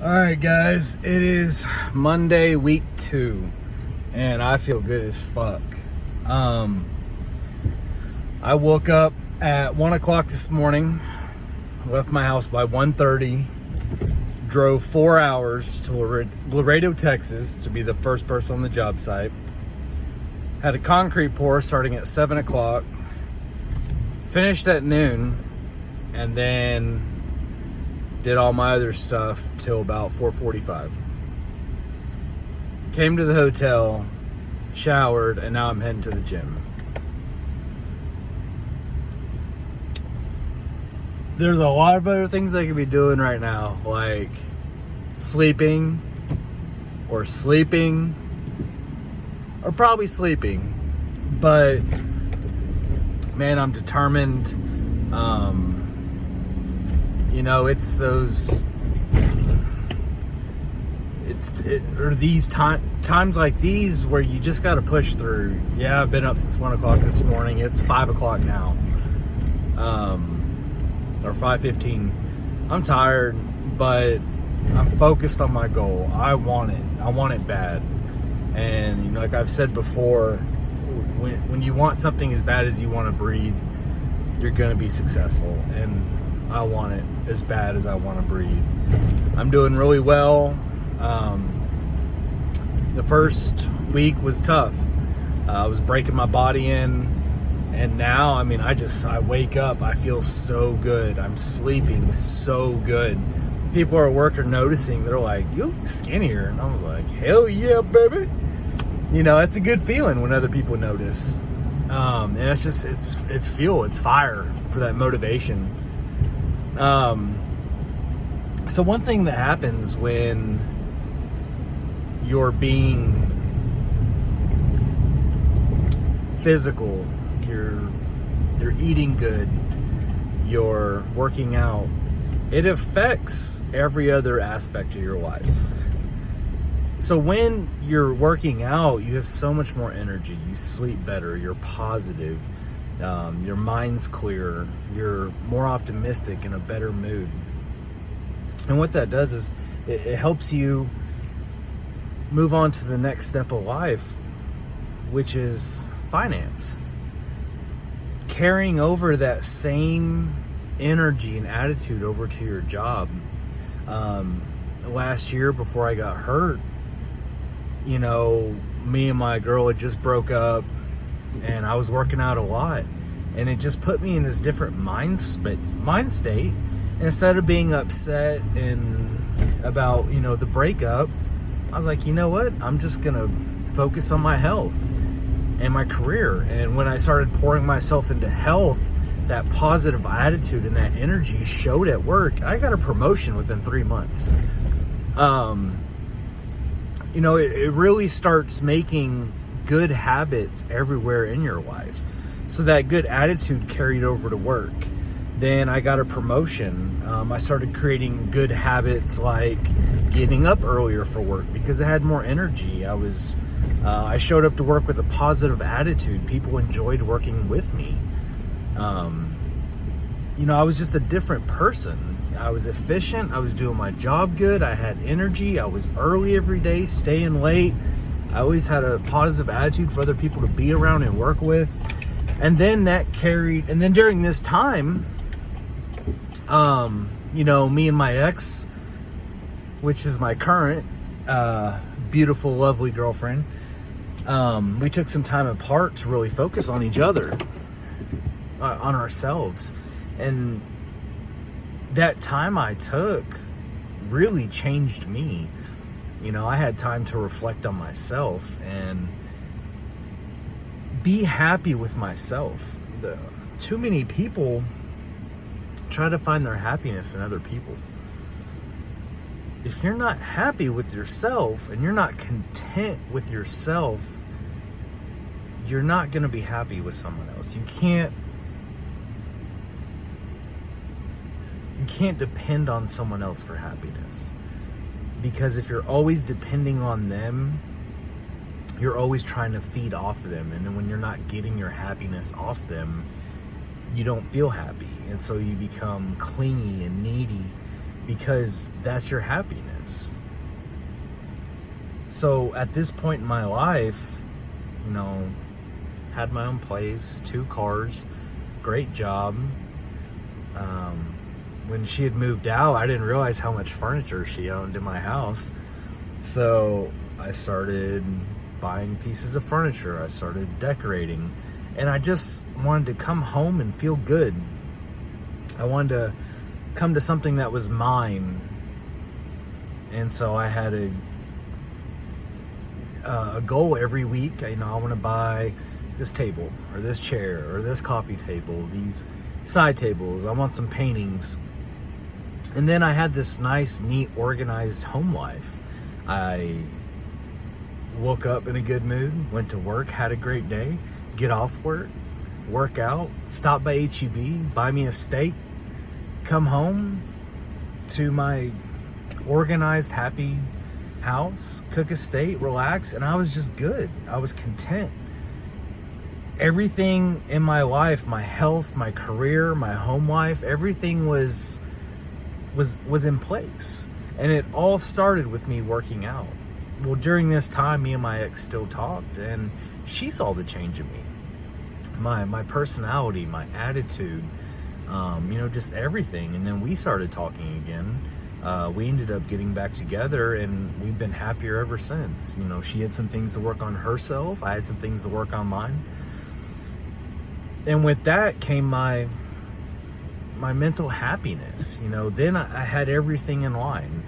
All right, guys, it is Monday, week 2, and I feel good as fuck. I woke up at 1 o'clock this morning, left my house by 1:30, drove 4 hours to Laredo, Texas to be the first person on the job site, had a concrete pour starting at 7 o'clock, finished at noon, and then did all my other stuff till about 4:45. Came to the hotel, showered, and now I'm heading to the gym. There's a lot of other things I could be doing right now, like sleeping, or probably sleeping. But man, I'm determined. It's those, these times like these where you just got to push through. Yeah, I've been up since 1 o'clock this morning. It's 5 o'clock now, or 5:15. I'm tired, but I'm focused on my goal. I want it bad. And like I've said before, when you want something as bad as you want to breathe, you're going to be successful. And I want it as bad as I want to breathe. I'm doing really well. The first week was tough. I was breaking my body in, and now, I wake up, I feel so good. I'm sleeping so good. People at work are noticing. They're like, "You look skinnier," and I was like, "Hell yeah, baby!" It's a good feeling when other people notice. And it's fuel, it's fire for that motivation. So one thing that happens when you're being physical, you're eating good, you're working out, it affects every other aspect of your life. So when you're working out, you have so much more energy, you sleep better, you're positive, your mind's clearer, you're more optimistic, in a better mood. And what that does is it helps you move on to the next step of life, which is finance. Carrying over that same energy and attitude over to your job. Last year, before I got hurt, me and my girl had just broke up, and I was working out a lot, and it just put me in this different mind state. Instead of being upset about the breakup, I was like, you know what? I'm just gonna focus on my health and my career. And when I started pouring myself into health, that positive attitude and that energy showed at work. I got a promotion within 3 months. It really starts making good habits everywhere in your life. So that good attitude carried over to work. Then I got a promotion. I started creating good habits like getting up earlier for work because I had more energy. I showed up to work with a positive attitude. People enjoyed working with me. I was just a different person. I was efficient. I was doing my job good. I had energy. I was early every day, staying late. I always had a positive attitude for other people to be around and work with. And then during this time, me and my ex, which is my current beautiful, lovely girlfriend, we took some time apart to really focus on each other, on ourselves. And that time I took really changed me. I had time to reflect on myself and be happy with myself. Too many people try to find their happiness in other people. If you're not happy with yourself and you're not content with yourself, you're not going to be happy with someone else. You can't depend on someone else for happiness. Because if you're always depending on them, you're always trying to feed off them. And then when you're not getting your happiness off them, you don't feel happy. And so you become clingy and needy because that's your happiness. So at this point in my life, you know, had my own place, 2 cars, great job. When she had moved out, I didn't realize how much furniture she owned in my house. So I started buying pieces of furniture. I started decorating. And I just wanted to come home and feel good. I wanted to come to something that was mine. And so I had a goal every week. You know, I want to buy this table or this chair or this coffee table, these side tables. I want some paintings. And then I had this nice, neat, organized home life. I woke up in a good mood, went to work, had a great day, get off work, work out, stop by H-E-B, buy me a steak, come home to my organized, happy house, cook a steak, relax, and I was just good. I was content. Everything in my life, my health, my career, my home life, everything was in place. And it all started with me working out. Well, during this time, me and my ex still talked, and she saw the change in me. My personality, my attitude, you know, just everything. And then we started talking again. We ended up getting back together, and we've been happier ever since. You know, she had some things to work on herself. I had some things to work on mine. And with that came my mental happiness. You know, then I had everything in line.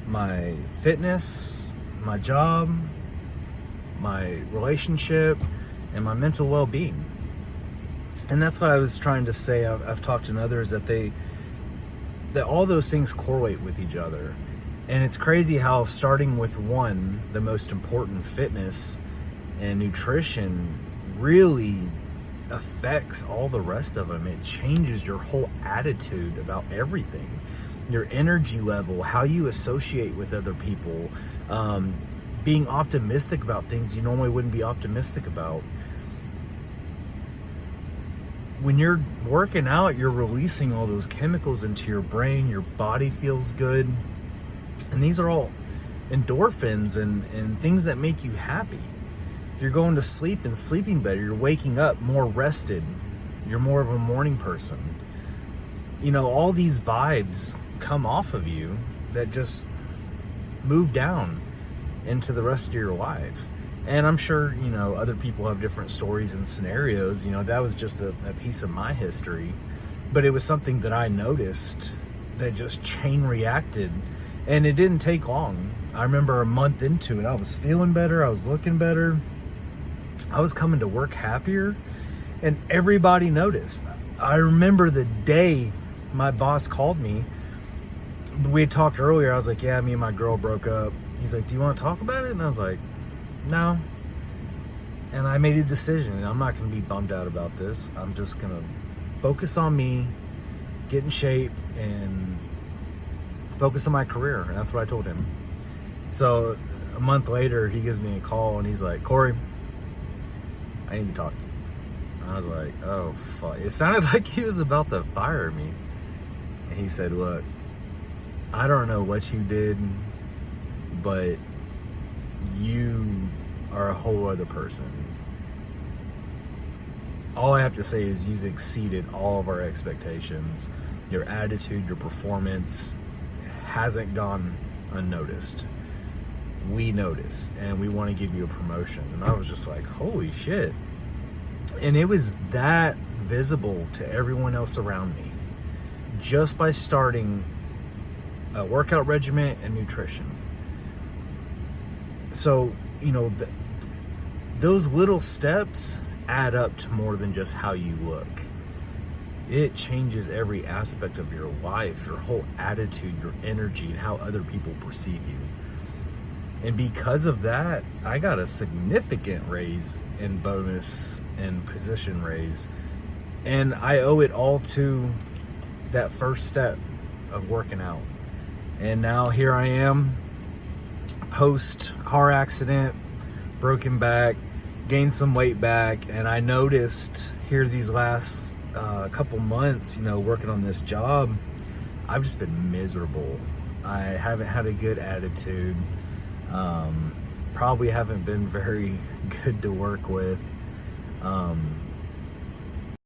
My fitness, my job, my relationship, and my mental well-being. And that's what I was trying to say. I've talked to others that all those things correlate with each other. And it's crazy how starting with one, the most important, fitness and nutrition, really affects all the rest of them. It changes your whole attitude about everything. Your energy level, how you associate with other people, being optimistic about things you normally wouldn't be optimistic about. When you're working out, you're releasing all those chemicals into your brain. Your body feels good. And these are all endorphins and things that make you happy. You're going to sleep and sleeping better. You're waking up more rested. You're more of a morning person. You know, all these vibes come off of you that just move down into the rest of your life. And I'm sure, you know, other people have different stories and scenarios. You know, that was just a piece of my history. But it was something that I noticed that just chain reacted. And it didn't take long. I remember a month into it, I was feeling better. I was looking better. I was coming to work happier. And everybody noticed. I remember the day my boss called me. We had talked earlier. I was like, yeah, me and my girl broke up. He's like, do you want to talk about it? And I was like, no. And I made a decision. I'm not going to be bummed out about this. I'm just going to focus on me, get in shape, and focus on my career. And that's what I told him. So a month later, he gives me a call and he's like, Corey, I need to talk to you. And I was like, oh, fuck. It sounded like he was about to fire me. And he said, look, I don't know what you did, but you are a whole other person. All I have to say is you've exceeded all of our expectations. Your attitude, your performance hasn't gone unnoticed. We notice, and we want to give you a promotion. And I was just like, holy shit. And it was that visible to everyone else around me just by starting a workout regimen and nutrition. So, you know, those little steps add up to more than just how you look. It changes every aspect of your life, your whole attitude, your energy, and how other people perceive you. And because of that, I got a significant raise in bonus and position raise. And I owe it all to that first step of working out. And now here I am, post car accident, broken back, gained some weight back. And I noticed here these last couple months, you know, working on this job, I've just been miserable. I haven't had a good attitude. Probably haven't been very good to work with.